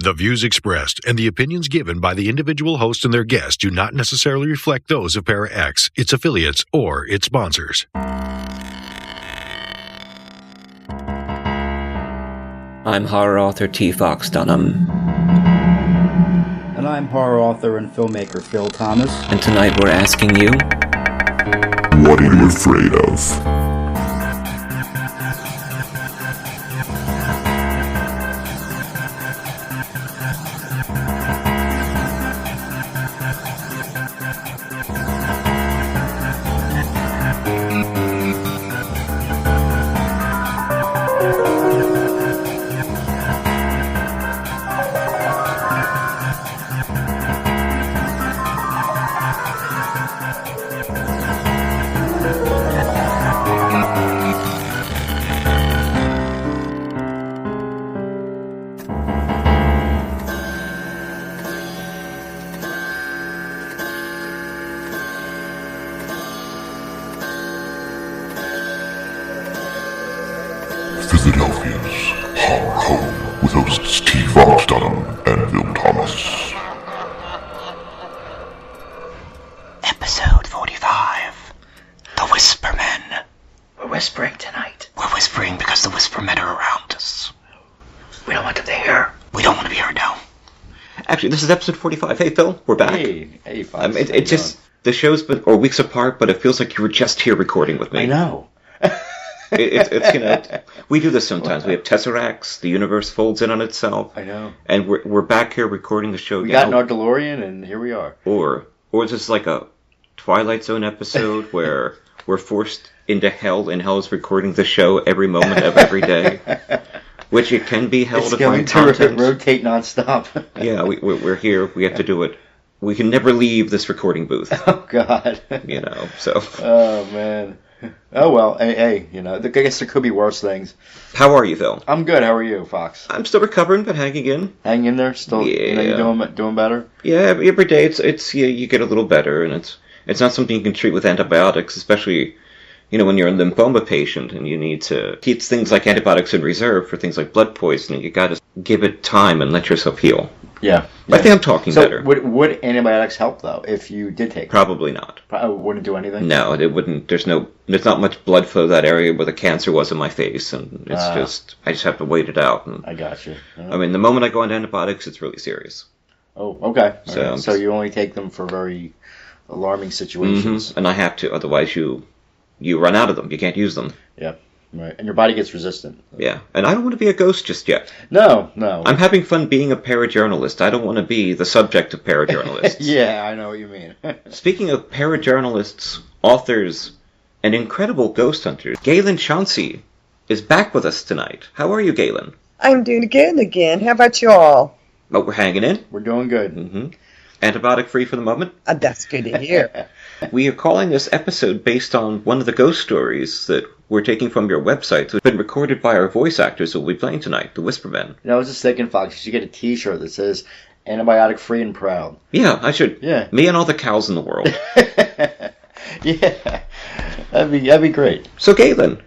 The views expressed and the opinions given by the individual host and their guests do not necessarily reflect those of Para-X, its affiliates, or its sponsors. I'm horror author T. Fox Dunham. And I'm horror author and filmmaker Phil Thomas. And tonight we're asking you, what are you afraid of? Philadelphia's horror home with hosts T. Fox Dunham and Phil Thomas. Episode 45. The Whispermen. We're whispering tonight. We're whispering because the Whispermen are around us. We don't want them to hear. We don't want to be heard now. Actually, this is episode 45. Hey, Phil, we're back. Hey, Fox. It's just, the show's been, or weeks apart, but it feels like you were just here recording with me. I know. It's we do this sometimes. We have tesseracts. The universe folds in on itself. I know. And we're back here recording the show. We got in our DeLorean, and here we are. Or is this like a Twilight Zone episode where we're forced into hell, and hell is recording the show every moment of every day, which it can be hell to find content. It's going to rotate nonstop. Yeah, we're here. We have to do it. We can never leave this recording booth. Oh God. So. Oh man. Oh well, hey, I guess there could be worse things. How are you, Phil? I'm good. How are you, Fox? I'm still recovering, but hanging in. Hanging in there, still. Yeah. You're doing better. Yeah, every day it's you get a little better, and it's not something you can treat with antibiotics, especially when you're a lymphoma patient and you need to keep things like antibiotics in reserve for things like blood poisoning. You got to give it time and let yourself heal. Yeah. I think I'm talking better. Would antibiotics help though if you did take them? Probably not. Wouldn't do anything? No, it wouldn't. There's not much blood flow to that area where the cancer was in my face, and I just have to wait it out. And, I got you. I mean, the moment I go on antibiotics, it's really serious. Oh, okay. So you only take them for very alarming situations. Mm-hmm. And I have to, otherwise you run out of them. You can't use them. Yep. Right, and your body gets resistant. Yeah, and I don't want to be a ghost just yet. No. I'm having fun being a parajournalist. I don't want to be the subject of parajournalists. Yeah, I know what you mean. Speaking of parajournalists, authors, and incredible ghost hunters, Galen Chauncey is back with us tonight. How are you, Galen? I'm doing good again. How about you all? Oh, we're hanging in. We're doing good. Mm-hmm. Antibiotic-free for the moment? That's good to hear. We are calling this episode based on one of the ghost stories that we're taking from your website. It's been recorded by our voice actors who will be playing tonight, the Whispermen. I was just thinking, Fox, you should get a T-shirt that says antibiotic-free and proud. Yeah, I should. Yeah. Me and all the cows in the world. Yeah, that'd be great. So, Galen,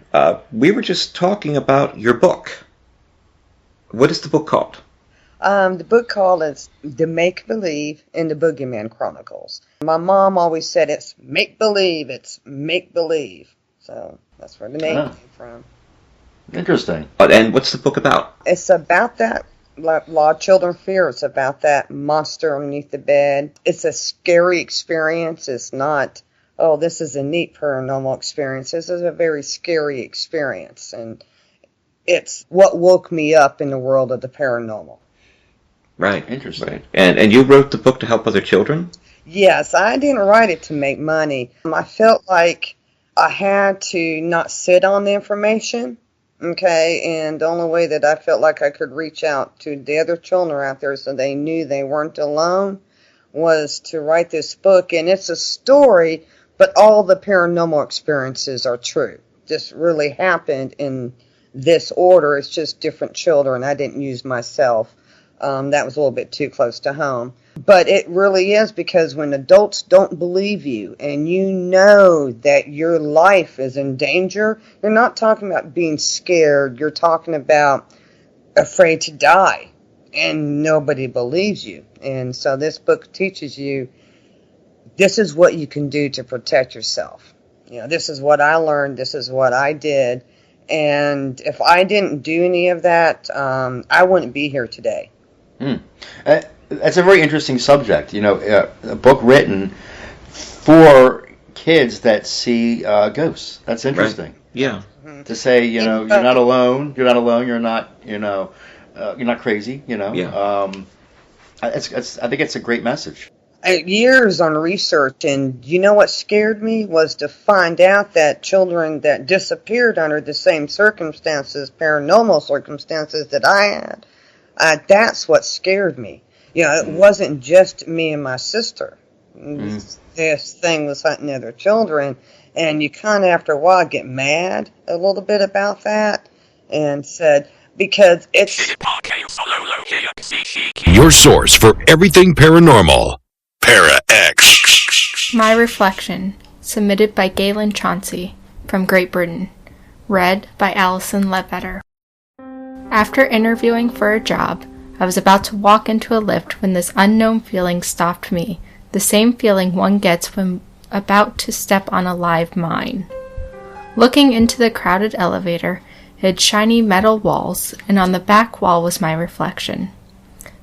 we were just talking about your book. What is the book called? The book called is The Make-Believe in the Boogeyman Chronicles. My mom always said it's make-believe, it's make-believe. So that's where the name came from. Interesting. And what's the book about? It's about that, like a lot of children fear, it's about that monster underneath the bed. It's a scary experience. It's not, oh, this is a neat paranormal experience. This is a very scary experience. And it's what woke me up in the world of the paranormal. Right. Interesting. Right. And you wrote the book to help other children? Yes, I didn't write it to make money. I felt like I had to not sit on the information, okay? And the only way that I felt like I could reach out to the other children out there so they knew they weren't alone was to write this book. And it's a story, but all the paranormal experiences are true. This really happened in this order. It's just different children. I didn't use myself. That was a little bit too close to home. But it really is, because when adults don't believe you and you know that your life is in danger, you're not talking about being scared. You're talking about afraid to die. and nobody believes you. And so this book teaches you this is what you can do to protect yourself. This is what I learned. This is what I did. And if I didn't do any of that, I wouldn't be here today. That's a very interesting subject. A book written for kids that see ghosts. That's interesting. Right. Yeah. To say, you're not alone. You're not alone. You're not, you're not crazy. Yeah. I think it's a great message. Years on research, and what scared me was to find out that children that disappeared under the same circumstances, paranormal circumstances that I had, that's what scared me. It wasn't just me and my sister. This thing was hunting other children, and you kind of, after a while, get mad a little bit about that, and said, because it's Your source for everything paranormal. Para X. My Reflection, submitted by Galen Chauncey from Great Britain, read by Alison Ledbetter. After interviewing for a job, I was about to walk into a lift when this unknown feeling stopped me, the same feeling one gets when about to step on a live mine. Looking into the crowded elevator, it had shiny metal walls, and on the back wall was my reflection.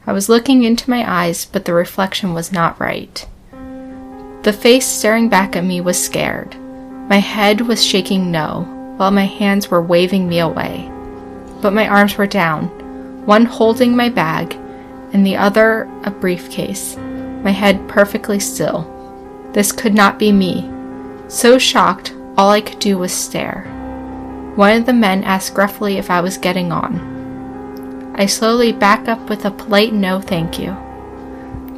I was looking into my eyes, but the reflection was not right. The face staring back at me was scared. My head was shaking no, while my hands were waving me away. But my arms were down, one holding my bag, and the other a briefcase, my head perfectly still. This could not be me. So shocked, all I could do was stare. One of the men asked gruffly if I was getting on. I slowly back up with a polite no thank you.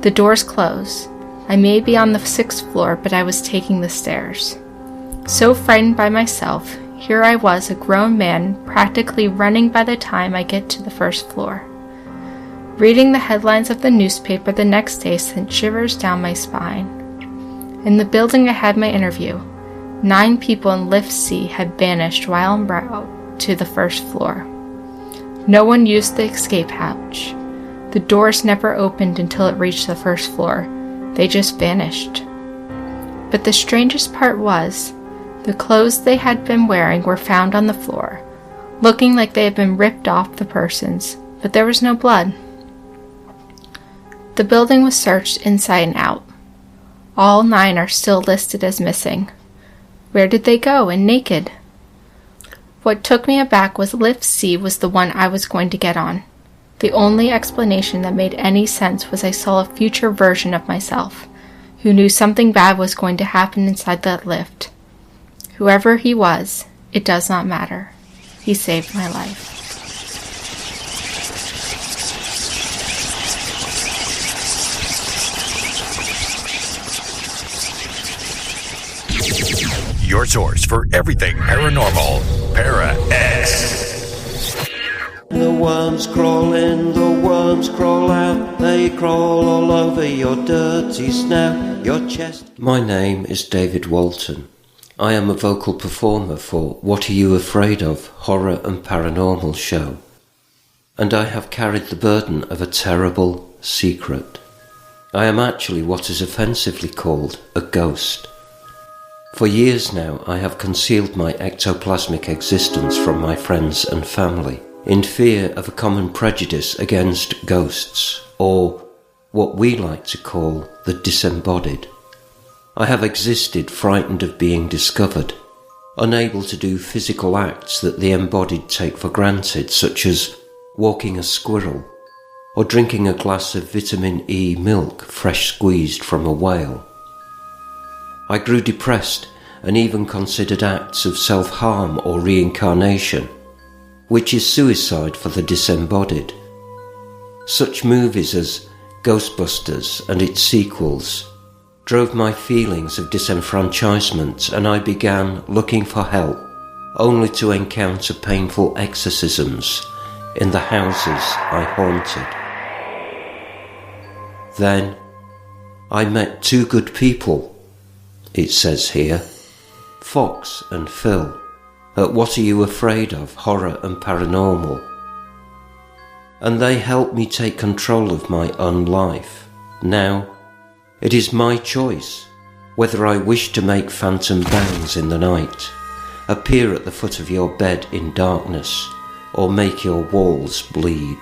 The doors close. I may be on the 6th floor, but I was taking the stairs. So frightened by myself, here I was, a grown man, practically running by the time I get to the 1st floor. Reading the headlines of the newspaper the next day sent shivers down my spine. In the building I had my interview, 9 people in lift C had vanished while en route to the 1st floor. No one used the escape hatch. The doors never opened until it reached the 1st floor. They just vanished. But the strangest part was, the clothes they had been wearing were found on the floor, looking like they had been ripped off the persons, but there was no blood. The building was searched inside and out. All 9 are still listed as missing. Where did they go, and naked? What took me aback was lift C was the one I was going to get on. The only explanation that made any sense was I saw a future version of myself, who knew something bad was going to happen inside that lift. Whoever he was, it does not matter. He saved my life. Your source for everything paranormal. Para X. The worms crawl in, the worms crawl out. They crawl all over your dirty snout, your chest. My name is David Walton. I am a vocal performer for What Are You Afraid Of? Horror and Paranormal show. And I have carried the burden of a terrible secret. I am actually what is offensively called a ghost. For years now, I have concealed my ectoplasmic existence from my friends and family, in fear of a common prejudice against ghosts, or what we like to call the disembodied. I have existed frightened of being discovered, unable to do physical acts that the embodied take for granted, such as walking a squirrel, or drinking a glass of vitamin E milk fresh squeezed from a whale. I grew depressed and even considered acts of self-harm or reincarnation, which is suicide for the disembodied. Such movies as Ghostbusters and its sequels drove my feelings of disenfranchisement, and I began looking for help, only to encounter painful exorcisms in the houses I haunted. Then I met 2 good people, it says here, Fox and Phil, at What Are You Afraid Of? Horror and Paranormal. and they help me take control of my own life. Now, it is my choice whether I wish to make phantom bangs in the night, appear at the foot of your bed in darkness, or make your walls bleed.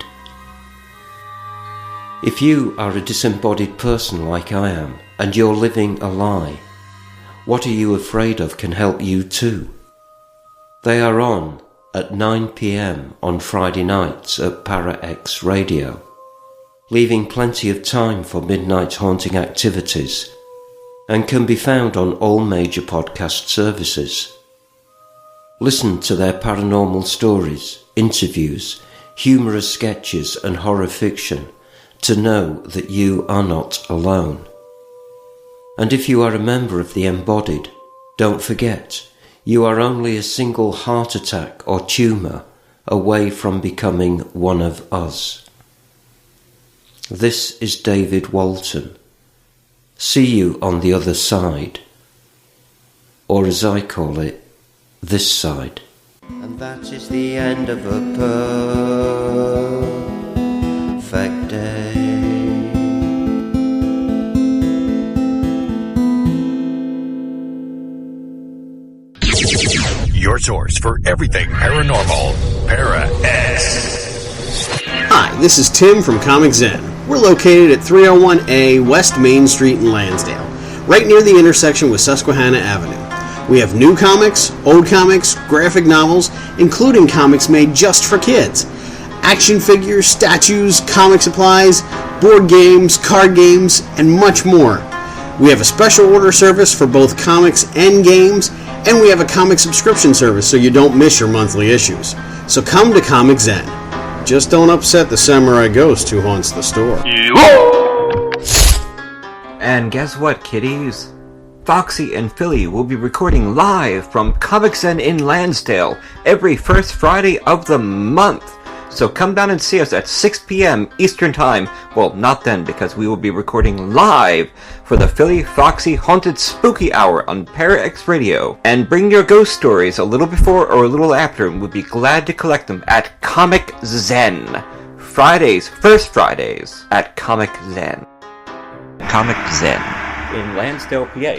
If you are a disembodied person like I am, and you're living a lie, What Are You Afraid Of can help you too. They are on at 9 p.m. on Friday nights at Para-X Radio, leaving plenty of time for midnight haunting activities, and can be found on all major podcast services. Listen to their paranormal stories, interviews, humorous sketches and horror fiction to know that you are not alone. And if you are a member of the embodied, don't forget, you are only a single heart attack or tumour away from becoming one of us. This is David Walton. See you on the other side, or as I call it, this side. And that is the end of a perfect day. Your source for everything paranormal, Para-X. Hi, this is Tim from Comic Zen. We're located at 301A West Main Street in Lansdale, right near the intersection with Susquehanna Avenue. We have new comics, old comics, graphic novels, including comics made just for kids, action figures, statues, comic supplies, board games, card games, and much more. We have a special order service for both comics and games, and we have a comic subscription service so you don't miss your monthly issues. So come to Comic Zen. Just don't upset the samurai ghost who haunts the store. And guess what, kiddies? Foxy and Philly will be recording live from Comic Zen in Lansdale every first Friday of the month. So come down and see us at 6 p.m. Eastern Time. Well, not then, because we will be recording live for the Philly Foxy Haunted Spooky Hour on Para-X Radio. And bring your ghost stories a little before or a little after, and we'll be glad to collect them at Comic Zen. Fridays, first Fridays, at Comic Zen. Comic Zen in Lansdale, PA.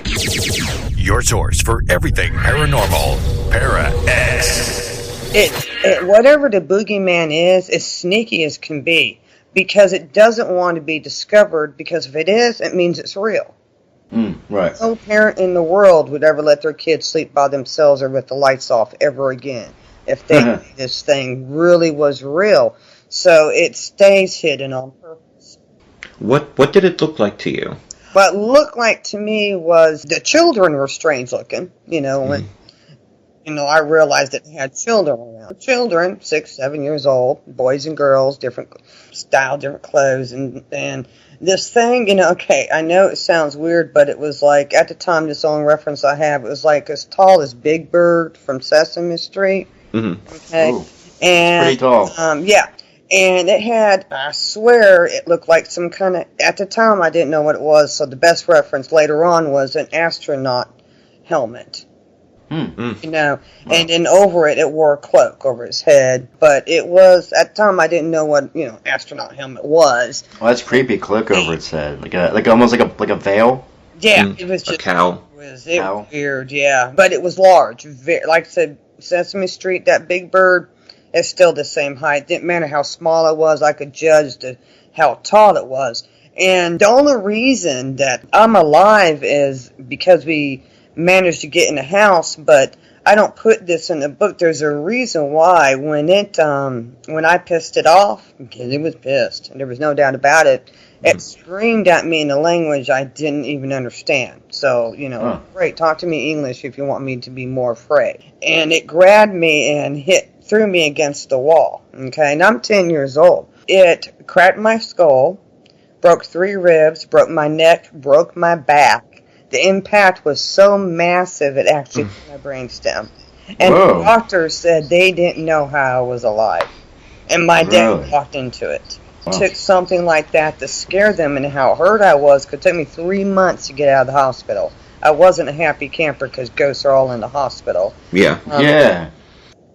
Your source for everything paranormal, Para-X. Whatever the boogeyman is as sneaky as can be, because it doesn't want to be discovered, because if it is, it means it's real. Right. No parent in the world would ever let their kids sleep by themselves or with the lights off ever again if they knew this thing really was real. So it stays hidden on purpose. What did it look like to you? What looked like to me was the children were strange looking, when I realized that they had children around. Children, 6, 7 years old, boys and girls, different style, different clothes, and this thing, okay, I know it sounds weird, but it was like, at the time, this only reference I have, it was like as tall as Big Bird from Sesame Street. Mm-hmm. Okay. Ooh, and pretty tall. Yeah. And it had, I swear, it looked like some kind of, at the time I didn't know what it was, so the best reference later on was an astronaut helmet. And then over it wore a cloak over his head. But it was, at the time I didn't know what, astronaut helmet was. Well, that's creepy, cloak over its head. Almost like a veil? Yeah, it was just a cow. It was weird, yeah. But it was large. Like I said, Sesame Street, that Big Bird, is still the same height. Didn't matter how small it was, I could judge how tall it was. And the only reason that I'm alive is because we managed to get in the house, but I don't put this in the book. There's a reason why. When I pissed it off, because it was pissed, and there was no doubt about it, it screamed at me in a language I didn't even understand. So, great, talk to me English if you want me to be more afraid. And it grabbed me and threw me against the wall. Okay, and I'm 10 years old. It cracked my skull, broke 3 ribs, broke my neck, broke my back. The impact was so massive it actually hit my brainstem. And the doctors said they didn't know how I was alive. And my dad walked into it. It took something like that to scare them, and how hurt I was, because it took me 3 months to get out of the hospital. I wasn't a happy camper because ghosts are all in the hospital. Yeah.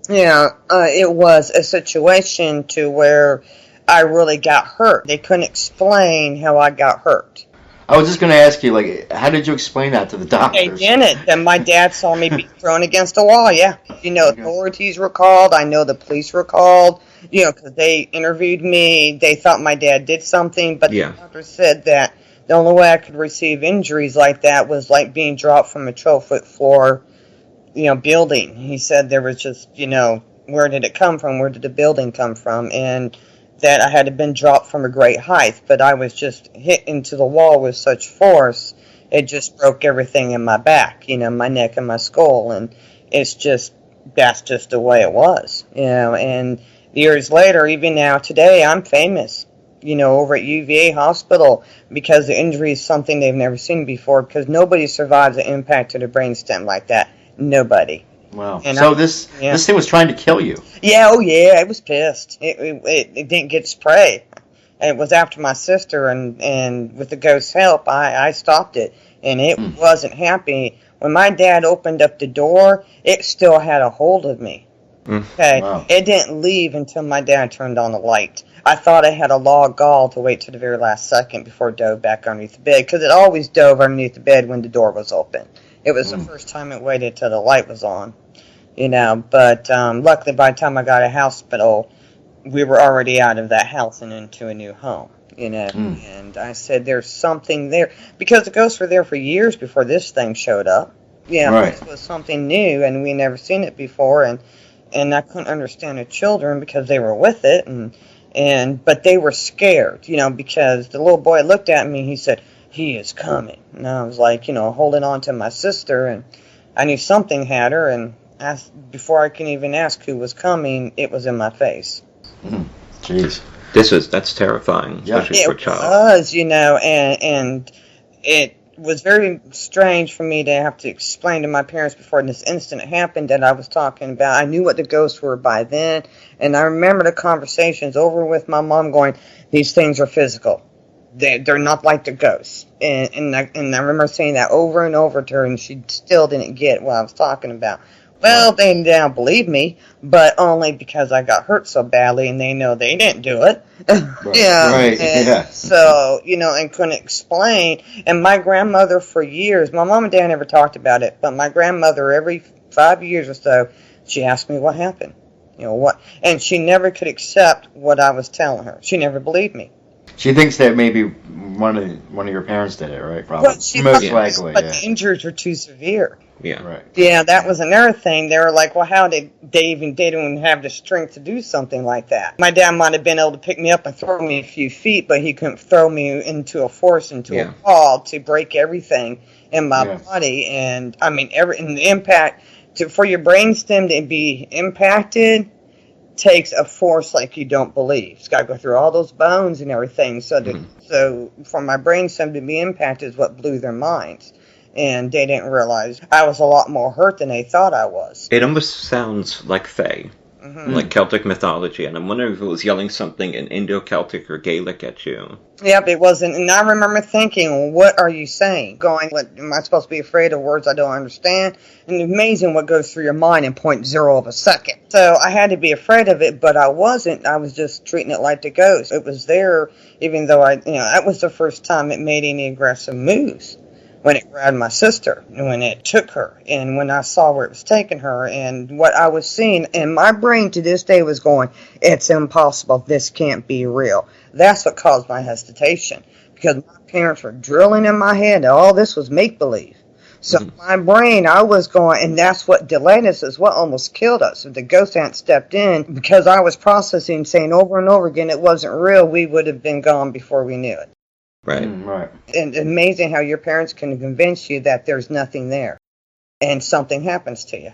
It was a situation to where I really got hurt. They couldn't explain how I got hurt. I was just going to ask you, like, how did you explain that to the doctors? They didn't. Then my dad saw me be thrown against a wall, yeah. Authorities were called. I know the police were called, because they interviewed me. They thought my dad did something, but the doctor said that the only way I could receive injuries like that was like being dropped from a 12-foot floor, building. He said there was just, where did it come from? Where did the building come from? And that I had been dropped from a great height, but I was just hit into the wall with such force, it just broke everything in my back, my neck and my skull, and that's just the way it was, and years later, even now today, I'm famous, over at UVA Hospital, because the injury is something they've never seen before, because nobody survives an impact to the brainstem like that. Nobody. Wow. And so this thing was trying to kill you. Yeah, it was pissed. It didn't get spray. And it was after my sister, and with the ghost's help, I stopped it. And it wasn't happy. When my dad opened up the door, it still had a hold of me. Okay, wow. It didn't leave until my dad turned on the light. I thought I had a law of gall to wait to the very last second before it dove back underneath the bed, because it always dove underneath the bed when the door was open. It was the first time it waited till the light was on. But luckily by the time I got to hospital, we were already out of that house and into a new home, and I said, there's something there, because the ghosts were there for years before this thing showed up. This was something new, and we never seen it before, and I couldn't understand the children because they were with it, but they were scared, because the little boy looked at me, he said, he is coming, and I was like, holding on to my sister, and I knew something had her, and before I can even ask who was coming, it was in my face. Jeez. That's terrifying, especially for a child. It was, and it was very strange for me to have to explain to my parents before this incident happened that I was talking about. I knew what the ghosts were by then, and I remember the conversations over with my mom going, these things are physical. They're not like the ghosts. And I remember saying that over and over to her, and she still didn't get what I was talking about. Well, they now believe me, but only because I got hurt so badly, and they know they didn't do it. So, and couldn't explain. And my grandmother for years, my mom and dad never talked about it, but my grandmother, every 5 years or so, she asked me what happened. And she never could accept what I was telling her. She never believed me. She thinks that maybe one of your parents did it, right? Probably. Well, most likely, but the injuries were too severe. Yeah. Right. Yeah, that was another thing. They were like, well, how did they even have the strength to do something like that? My dad might have been able to pick me up and throw me a few feet, but he couldn't throw me into a wall to break everything in my body. And I mean, the impact for your brainstem to be impacted takes a force like you don't believe. It's got to go through all those bones and everything. So for my brainstem to be impacted is what blew their minds. And they didn't realize I was a lot more hurt than they thought I was. It almost sounds like Fae, like Celtic mythology, and I'm wondering if it was yelling something in Indo-Celtic or Gaelic at you. Yep, it wasn't. And I remember thinking, well, what are you saying? Going, what, am I supposed to be afraid of words I don't understand? And it's amazing what goes through your mind in 0.0 of a second. So I had to be afraid of it, but I wasn't. I was just treating it like the ghost. It was there, even though that was the first time it made any aggressive moves. When it grabbed my sister, when it took her, and when I saw where it was taking her, and what I was seeing, and my brain to this day was going, it's impossible, this can't be real. That's what caused my hesitation, because my parents were drilling in my head that all this was make-believe. So my brain, I was going, and that's what delayed us, is what almost killed us. If the ghost hadn't stepped in, because I was processing, saying over and over again it wasn't real, we would have been gone before we knew it. Right. Right. And amazing how your parents can convince you that there's nothing there and something happens to you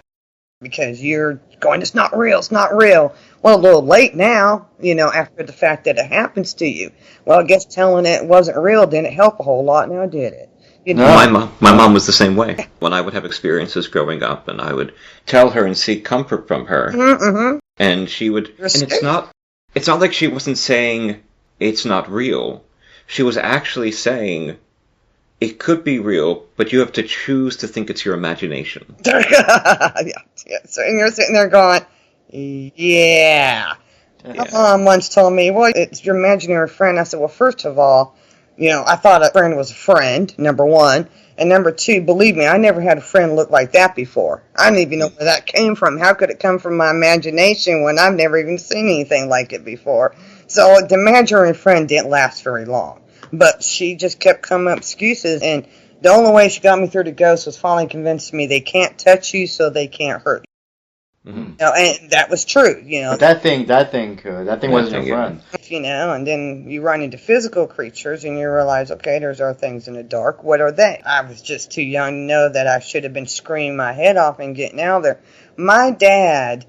because you're going, it's not real, it's not real. Well, a little late now, after the fact that it happens to you. Well, I guess telling it wasn't real didn't help a whole lot, now did it? My mom was the same way. When I would have experiences growing up and I would tell her and seek comfort from her, and she would, and it's not like she wasn't saying it's not real. She was actually saying, it could be real, but you have to choose to think it's your imagination. Yeah. So, and you're sitting there going, yeah. My mom once told me, well, it's your imaginary friend. I said, well, first of all, I thought a friend was a friend, number one. And number two, believe me, I never had a friend look like that before. I didn't even know where that came from. How could it come from my imagination when I've never even seen anything like it before? So the imaginary friend didn't last very long. But she just kept coming up with excuses. And the only way she got me through the ghost was finally convincing me they can't touch you, so they can't hurt you. Mm-hmm. And that was true, But that thing wasn't your friend. And then you run into physical creatures and you realize, okay, there's other things in the dark. What are they? I was just too young to know that I should have been screaming my head off and getting out of there. My dad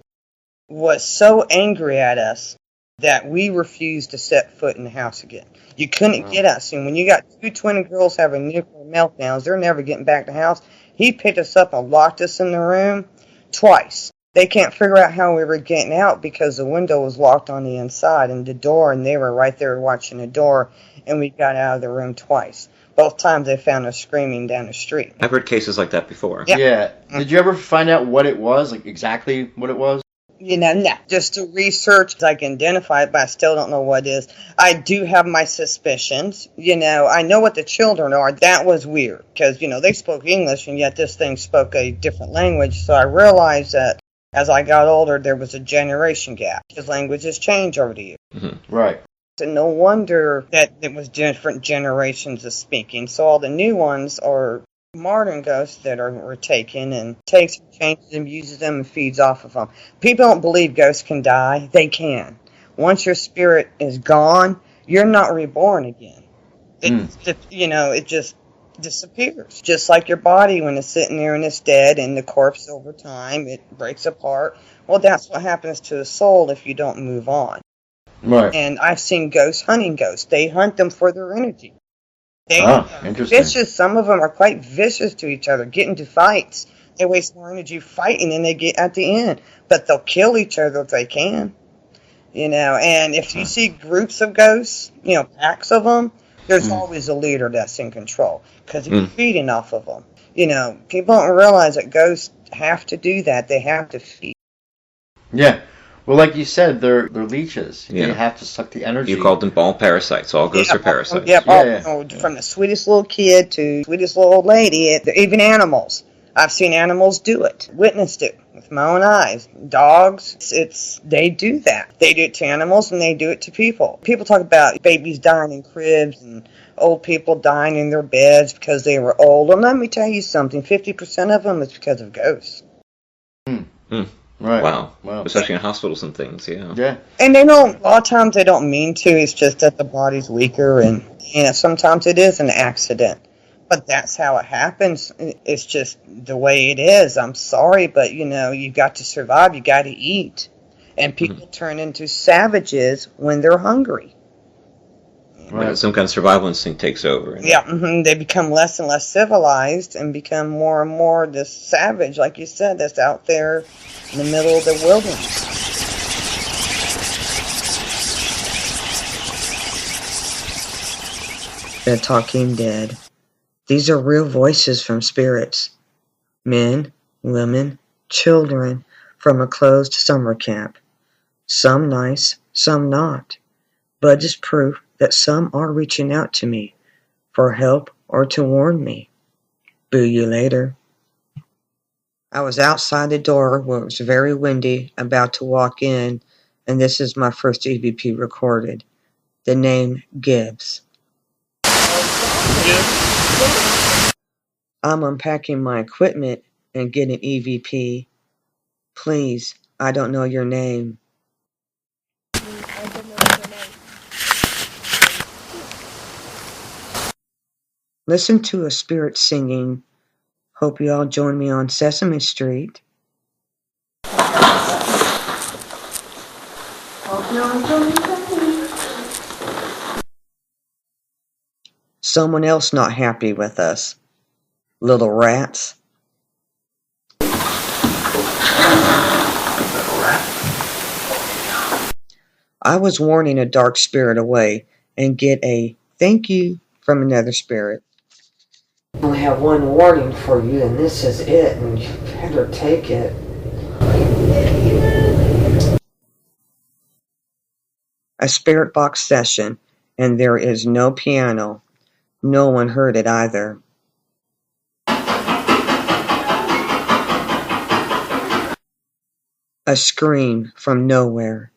was so angry at us that we refused to set foot in the house again. You couldn't get us. And when you got two twin girls having nuclear meltdowns, they're never getting back to the house. He picked us up and locked us in the room twice. They can't figure out how we were getting out because the window was locked on the inside and the door, and they were right there watching the door, and we got out of the room twice. Both times they found us screaming down the street. I've heard cases like that before. Yeah. Did you ever find out what it was, like exactly what it was? No. Just to research, I can identify it, but I still don't know what it is. I do have my suspicions. I know what the children are. That was weird because, they spoke English, and yet this thing spoke a different language. So I realized that as I got older, there was a generation gap because languages change over the years. Mm-hmm. Right. So no wonder that it was different generations of speaking. So all the new ones are modern ghosts that were taken and takes and changes them, uses them, and feeds off of them. People don't believe ghosts can die. They can. Once your spirit is gone, you're not reborn again. It just disappears. Just like your body when it's sitting there and it's dead, and the corpse over time, it breaks apart. Well, that's what happens to the soul if you don't move on. Right. And I've seen ghosts hunting ghosts. They hunt them for their energy. Interesting. Vicious. Some of them are quite vicious to each other, get into fights. They waste more energy fighting than they get at the end. But they'll kill each other if they can. And if you see groups of ghosts, packs of them, there's always a leader that's in control because he's feeding off of them. People don't realize that ghosts have to do that. They have to feed. Yeah. Well, like you said, they're leeches. Yeah. They have to suck the energy. You called them all parasites. All ghosts are parasites. From the sweetest little kid to the sweetest little old lady, even animals. I've seen animals do it, witnessed it with my own eyes. Dogs, they do that. They do it to animals and they do it to people. People talk about babies dying in cribs and old people dying in their beds because they were old. Well, let me tell you something. 50% of them is because of ghosts. Right. Wow. Especially in hospitals and things, yeah. Yeah. And a lot of times they don't mean to. It's just that the body's weaker and sometimes it is an accident. But that's how it happens. It's just the way it is. I'm sorry, but, you got to survive. You got to eat. And people turn into savages when they're hungry. Right. Some kind of survival instinct takes over. They become less and less civilized and become more and more this savage, like you said, that's out there in the middle of the wilderness. The Talking Dead. These are real voices from spirits. Men, women, children from a closed summer camp. Some nice, some not. But it's proof that some are reaching out to me for help or to warn me. Boo you later. I was outside the door where it was very windy, about to walk in, and this is my first EVP recorded. The name Gibbs. I'm unpacking my equipment and getting EVP. Please, I don't know your name. Listen to a spirit singing. Hope you all join me on Sesame Street. Someone else not happy with us. Little rats. I was warning a dark spirit away and get a thank you from another spirit. I only have one warning for you, and this is it, and you better take it. A spirit box session, and there is no piano. No one heard it either. A scream from nowhere.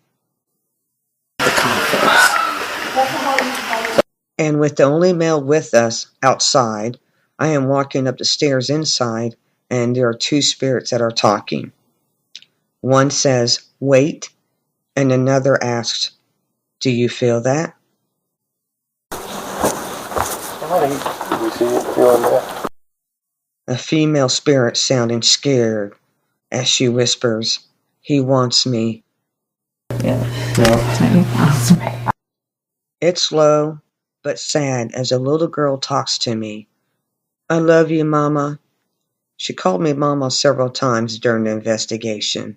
And with the only male with us outside, I am walking up the stairs inside, and there are two spirits that are talking. One says, "Wait," and another asks, "Do you feel that?" A female spirit sounding scared as she whispers, "He wants me." It's low but sad as a little girl talks to me. "I love you, Mama." She called me Mama several times during the investigation.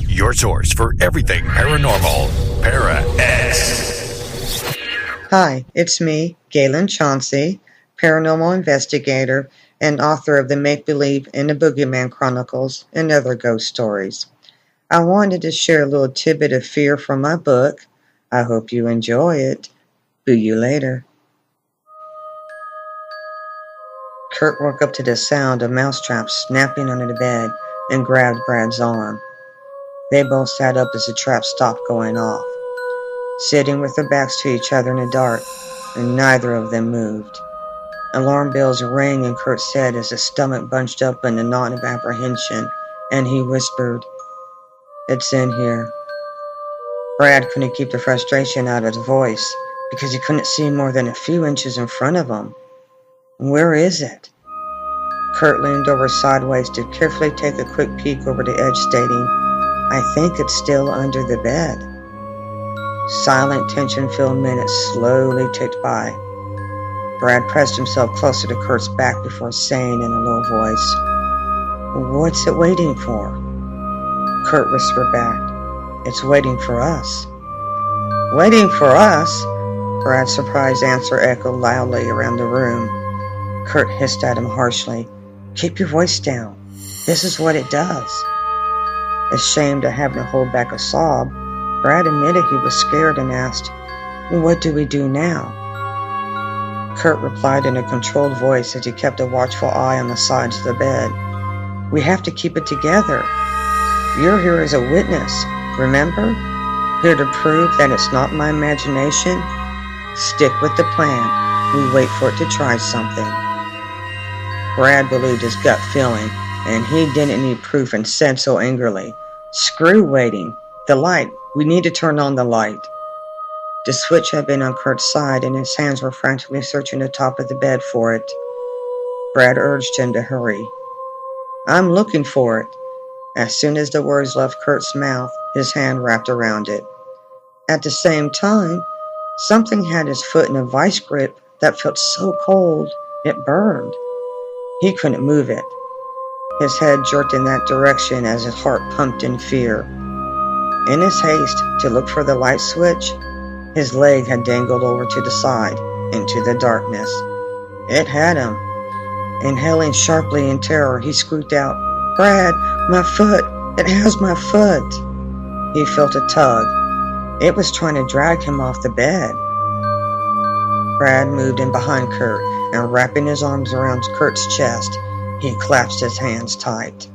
Your source for everything paranormal, Para-X. Hi, it's me, Galen Chauncey, paranormal investigator and author of the Make-Believe and the Boogeyman Chronicles and other ghost stories. I wanted to share a little tidbit of fear from my book. I hope you enjoy it. Boo you later. Kurt woke up to the sound of mousetraps snapping under the bed and grabbed Brad's arm. They both sat up as the trap stopped going off, sitting with their backs to each other in the dark, and neither of them moved. Alarm bells rang in Kurt's head as his stomach bunched up in a knot of apprehension, and he whispered, "It's in here." Brad couldn't keep the frustration out of his voice because he couldn't see more than a few inches in front of him. "Where is it?" Kurt leaned over sideways to carefully take a quick peek over the edge, stating, "I think it's still under the bed." Silent, tension-filled minutes slowly ticked by. Brad pressed himself closer to Kurt's back before saying in a low voice, "What's it waiting for?" Kurt whispered back, "It's waiting for us." "Waiting for us?" Brad's surprised answer echoed loudly around the room. Kurt hissed at him harshly, "Keep your voice down. This is what it does." Ashamed of having to hold back a sob, Brad admitted he was scared and asked, "What do we do now?" Kurt replied in a controlled voice as he kept a watchful eye on the sides of the bed, "We have to keep it together. You're here as a witness, remember? Here to prove that it's not my imagination. Stick with the plan. We wait for it to try something." Brad believed his gut feeling, and he didn't need proof and said so angrily, "Screw waiting. The light. We need to turn on the light." The switch had been on Kurt's side, and his hands were frantically searching the top of the bed for it. Brad urged him to hurry. "I'm looking for it." As soon as the words left Kurt's mouth, his hand wrapped around it. At the same time, something had his foot in a vice grip that felt so cold it burned. He couldn't move it. His head jerked in that direction as his heart pumped in fear. In his haste to look for the light switch, his leg had dangled over to the side, into the darkness. It had him. Inhaling sharply in terror, he squeaked out, "Brad, my foot! It has my foot!" He felt a tug. It was trying to drag him off the bed. Brad moved in behind Kurt, and wrapping his arms around Kurt's chest, he clasped his hands tight.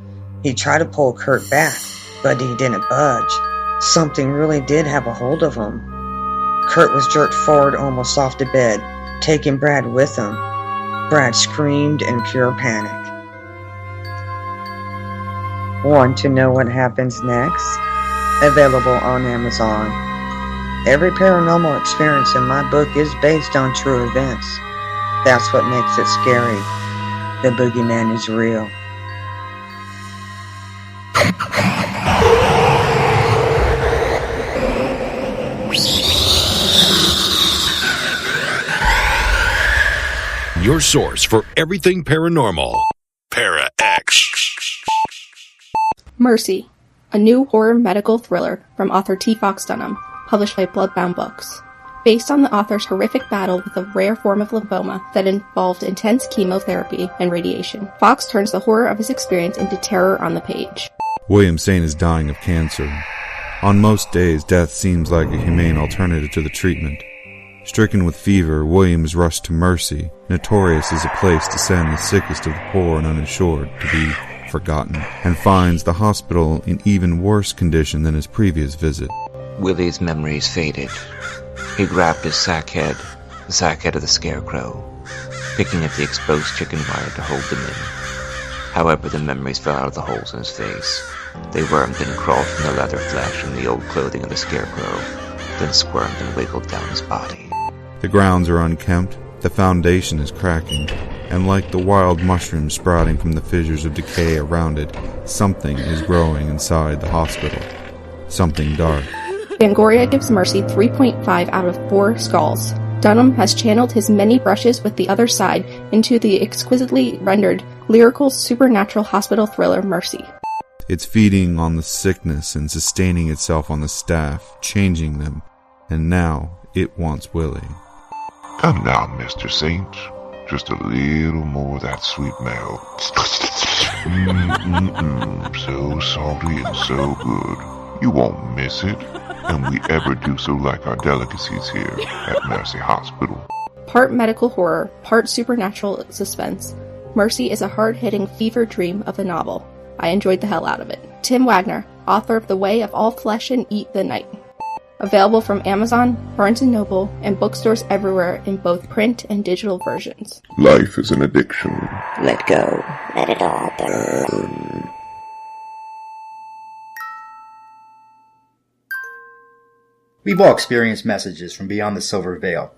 He tried to pull Kurt back, but he didn't budge. Something really did have a hold of him. Kurt was jerked forward almost off the bed, taking Brad with him. Brad screamed in pure panic. Want to know what happens next? Available on Amazon. Every paranormal experience in my book is based on true events. That's what makes it scary. The boogeyman is real. Your source for everything paranormal, Para-X. Mercy, a new horror medical thriller from author T. Fox Dunham, published by Bloodbound Books. Based on the author's horrific battle with a rare form of lymphoma that involved intense chemotherapy and radiation, Fox turns the horror of his experience into terror on the page. William Saint is dying of cancer. On most days, death seems like a humane alternative to the treatment. Stricken with fever, William is rushed to Mercy, notorious as a place to send the sickest of the poor and uninsured to be forgotten, and finds the hospital in even worse condition than his previous visit. Willie's memories faded. He grabbed his the sack head of the scarecrow, picking at the exposed chicken wire to hold them in. However, the memories fell out of the holes in his face. They wormed and crawled from the leather flesh and the old clothing of the scarecrow, then squirmed and wiggled down his body. The grounds are unkempt, the foundation is cracking, and like the wild mushrooms sprouting from the fissures of decay around it, something is growing inside the hospital. Something dark. Fangoria gives Mercy 3.5 out of 4 skulls. Dunham has channeled his many brushes with the other side into the exquisitely rendered, lyrical, supernatural hospital thriller Mercy. It's feeding on the sickness and sustaining itself on the staff, changing them, and now it wants Willie. Come now, Mr. Saint. Just a little more of that sweet milk. So salty and so good. You won't miss it. And we ever do so like our delicacies here at Mercy Hospital. Part medical horror, part supernatural suspense, Mercy is a hard-hitting fever dream of a novel. I enjoyed the hell out of it. Tim Wagner, author of The Way of All Flesh and Eat the Night. Available from Amazon, Barnes & Noble, and bookstores everywhere in both print and digital versions. Life is an addiction. Let go. Let it all burn. We've all experienced messages from beyond the silver veil,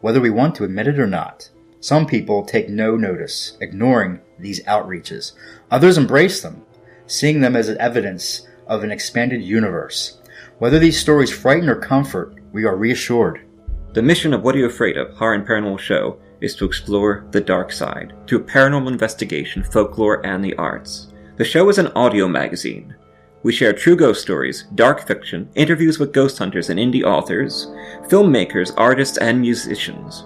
whether we want to admit it or not. Some people take no notice, ignoring these outreaches. Others embrace them, seeing them as evidence of an expanded universe. Whether these stories frighten or comfort, we are reassured. The mission of What Are You Afraid Of? Horror and Paranormal Show is to explore the dark side through paranormal investigation, folklore, and the arts. The show is an audio magazine. We share true ghost stories, dark fiction, interviews with ghost hunters and indie authors, filmmakers, artists, and musicians.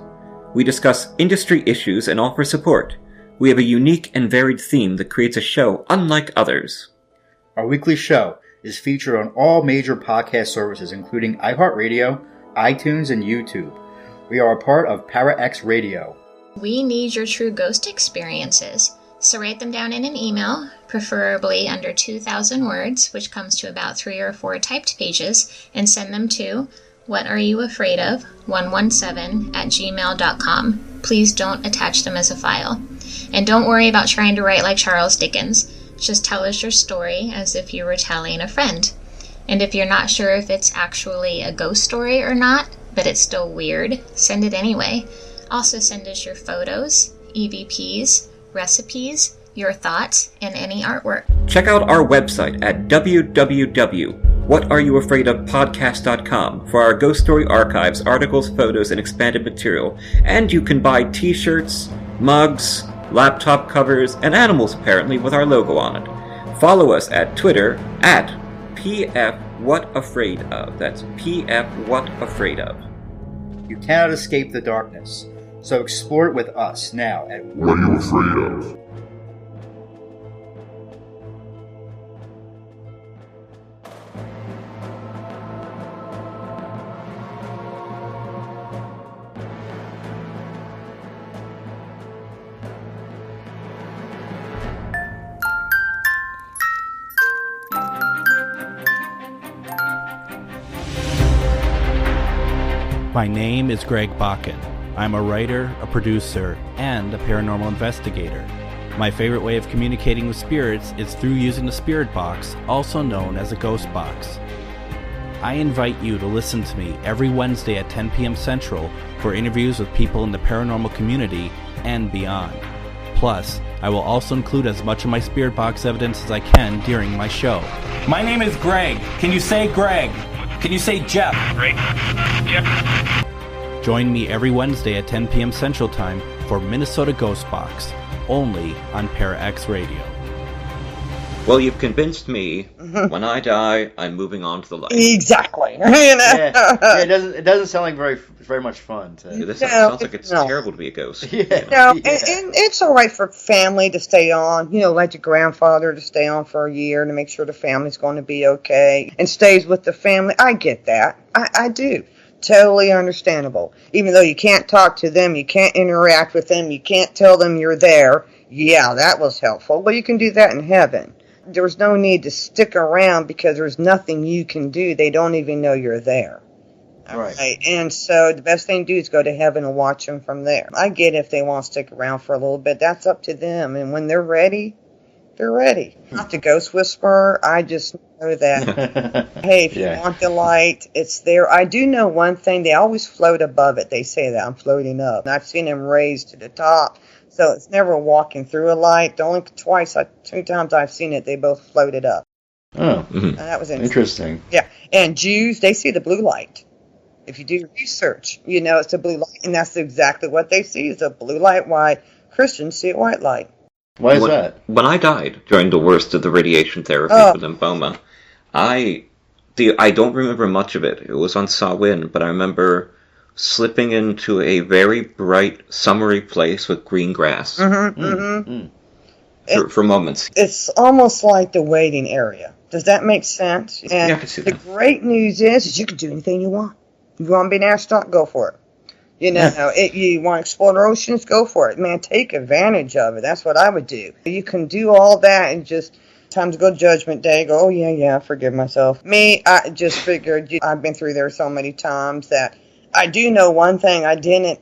We discuss industry issues and offer support. We have a unique and varied theme that creates a show unlike others. Our weekly show is featured on all major podcast services, including iHeartRadio, iTunes, and YouTube. We are a part of ParaX Radio. We need your true ghost experiences. So write them down in an email, preferably under 2,000 words, which comes to about 3 or 4 typed pages, and send them to whatareyoufraidof117@gmail.com. Please don't attach them as a file. And don't worry about trying to write like Charles Dickens. Just tell us your story as if you were telling a friend. And if you're not sure if it's actually a ghost story or not, but it's still weird, send it anyway. Also send us your photos, EVPs, recipes, your thoughts, and any artwork. Check out our website at www.whatareyoufraidofpodcast.com for our ghost story archives, articles, photos, and expanded material. And you can buy t-shirts, mugs, laptop covers, and animals apparently with our logo on it. Follow us at Twitter at PFWhatAfraidOf. That's PFWhatAfraidOf. You cannot escape the darkness, so explore it with us now at What Are You Afraid Of? My name is Greg Bakken. I'm a writer, a producer, and a paranormal investigator. My favorite way of communicating with spirits is through using the spirit box, also known as a ghost box. I invite you to listen to me every Wednesday at 10 p.m. Central for interviews with people in the paranormal community and beyond. Plus, I will also include as much of my spirit box evidence as I can during my show. My name is Greg. Can you say Greg? Can you say Jeff? Greg. Jeff. Join me every Wednesday at 10 p.m. Central Time for Minnesota Ghost Box, only on ParaX Radio. Well, you've convinced me. When I die, I'm moving on to the light. Exactly. It doesn't sound like very much fun. Sounds like it's terrible to be a ghost. And it's all right for family to stay on. Like your grandfather to stay on for a year to make sure the family's going to be okay and stays with the family. I get that. I do. Totally understandable. Even though you can't talk to them, you can't interact with them, you can't tell them you're there. Yeah, that was helpful. Well, you can do that in heaven. There's no need to stick around because there's nothing you can do. They don't even know you're there. Right. And so the best thing to do is go to heaven and watch them from there. I get if they want to stick around for a little bit. That's up to them. And when they're ready, they're ready. Not the ghost whisperer. I just know that, hey, if you want the light, it's there. I do know one thing. They always float above it. They say that. I'm floating up. And I've seen them raised to the top. So it's never walking through a light. The only two times I've seen it, they both floated up. Oh, that was interesting. Yeah, and Jews, they see the blue light. If you do your research, it's a blue light, and that's exactly what they see is a blue light. Why Christians see a white light. Why is that? When I died during the worst of the radiation therapy for lymphoma, I don't remember much of it. It was on Samhain, but I remember slipping into a very bright, summery place with green grass for moments. It's almost like the waiting area. Does that make sense? And I can see that. The great news is you can do anything you want. If you want to be an astronaut, go for it. You want to explore the oceans, go for it. Man, take advantage of it. That's what I would do. You can do all that and just... Time to go to Judgment Day, go, oh, yeah, forgive myself. Me, I just figured, I've been through there so many times that I do know one thing. I didn't,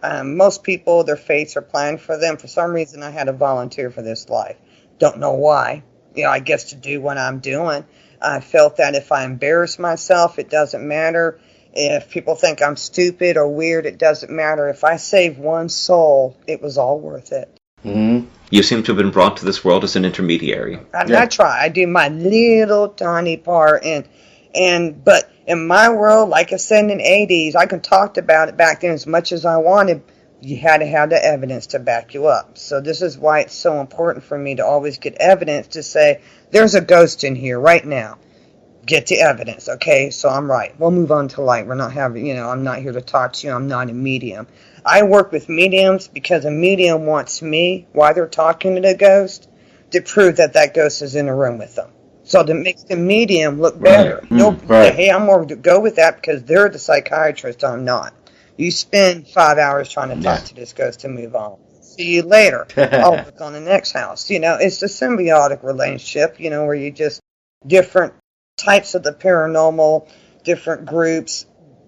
most people, their fates are planned for them. For some reason, I had to volunteer for this life. Don't know why. I guess to do what I'm doing. I felt that if I embarrass myself, it doesn't matter. If people think I'm stupid or weird, it doesn't matter. If I save one soul, it was all worth it. Mm-hmm. You seem to have been brought to this world as an intermediary. I try. I do my little tiny part, but in my world, like I said in the 80s, I can talk about it back then as much as I wanted. You had to have the evidence to back you up. So this is why it's so important for me to always get evidence to say, there's a ghost in here right now. Get the evidence, okay? So I'm right. We'll move on to light. We're not having, I'm not here to talk to you. I'm not a medium. I work with mediums because a medium wants me, while they're talking to the ghost, to prove that ghost is in a room with them. So to make the medium look better. Hey, I'm more to go with that because they're the psychiatrist, I'm not. You spend 5 hours trying to talk to this ghost to move on. See you later. I'll look on the next house. It's a symbiotic relationship, where you just different types of the paranormal, different groups,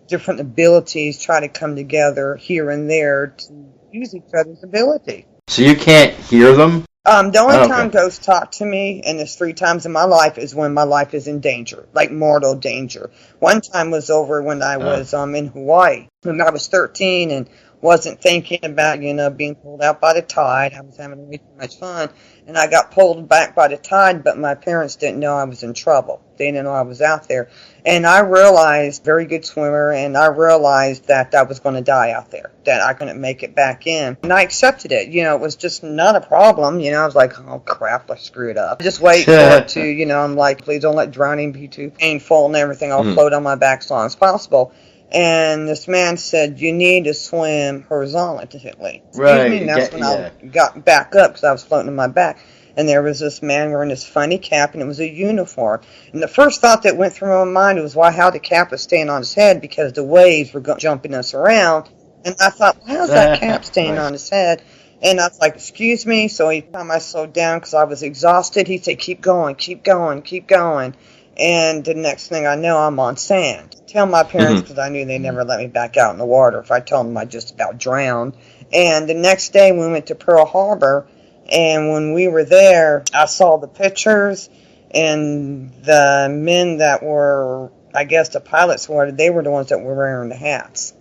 different abilities try to come together here and there to use each other's ability. So you can't hear them? The only time ghosts talk to me, and it's 3 times in my life, is when my life is in danger, like mortal danger. One time was over when I was in Hawaii. When I was 13 and wasn't thinking about, being pulled out by the tide. I was having way too much fun. And I got pulled back by the tide, but my parents didn't know I was in trouble. They didn't know I was out there. And I realized, very good swimmer, and I realized that I was going to die out there, that I couldn't make it back in. And I accepted it. It was just not a problem. I was like, oh, crap, I screwed up. Just wait for it to, I'm like, please don't let drowning be too painful and everything. I'll float on my back as long as possible. And this man said, you need to swim horizontally. Right. And that's when I got back up because I was floating on my back. And there was this man wearing this funny cap, and it was a uniform. And the first thought that went through my mind was, why, how the cap was staying on his head because the waves were jumping us around. And I thought, well, how's that cap staying on his head? And I was like, excuse me. So each time I slowed down because I was exhausted, he said, keep going, keep going, keep going. And the next thing I know, I'm on sand. Tell my parents because I knew they'd never let me back out in the water if I told them I just about drowned. And the next day we went to Pearl Harbor, and when we were there, I saw the pictures, and the men that were, I guess the pilots were, they were the ones that were wearing the hats.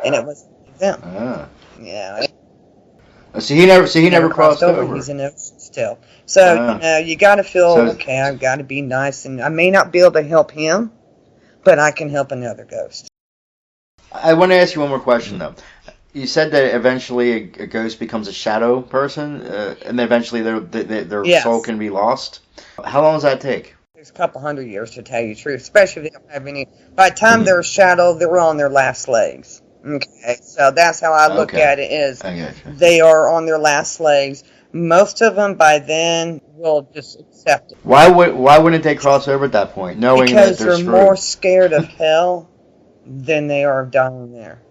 And it was them. Yeah. So he never crossed over. He's in the ocean still. So, you got to feel, okay, I've got to be nice, and I may not be able to help him, but I can help another ghost. I want to ask you one more question, though. You said that eventually a ghost becomes a shadow person, and then eventually their Yes. soul can be lost. How long does that take? It's a couple hundred years, to tell you the truth, especially if they don't have any. By the time they're a shadow, they're on their last legs. Okay, so that's how I look at it. Is they are on their last legs. Most of them by then will just accept it. Why wouldn't they cross over at that point, knowing Because that they're they're screwed? more scared of hell than they are of dying there.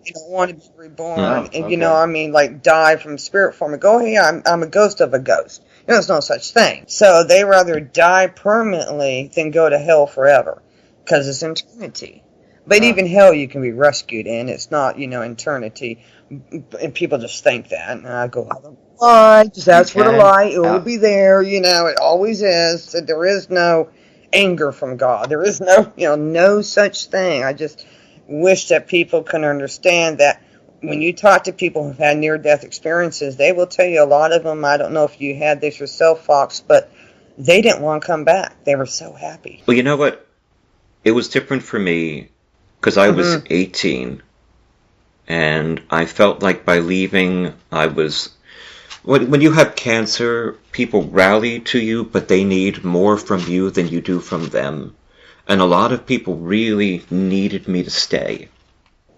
They don't want to be reborn, Oh, and die from spirit form and go, hey, I'm a ghost of a ghost. There's no such thing. So they rather die permanently than go to hell forever, because it's eternity. But even hell you can be rescued in. It's not, eternity. And people just think that. And I go, lie, just ask for the lie. It will be there. It always is. So there is no anger from God. There is no such thing. I just wish that people can understand that when you talk to people who've had near-death experiences, they will tell you, a lot of them, I don't know if you had this yourself, Fox, but they didn't want to come back. They were so happy. Well, you know what? It was different for me because I was 18, and I felt like by leaving, I was... When you have cancer, people rally to you, but they need more from you than you do from them. And a lot of people really needed me to stay.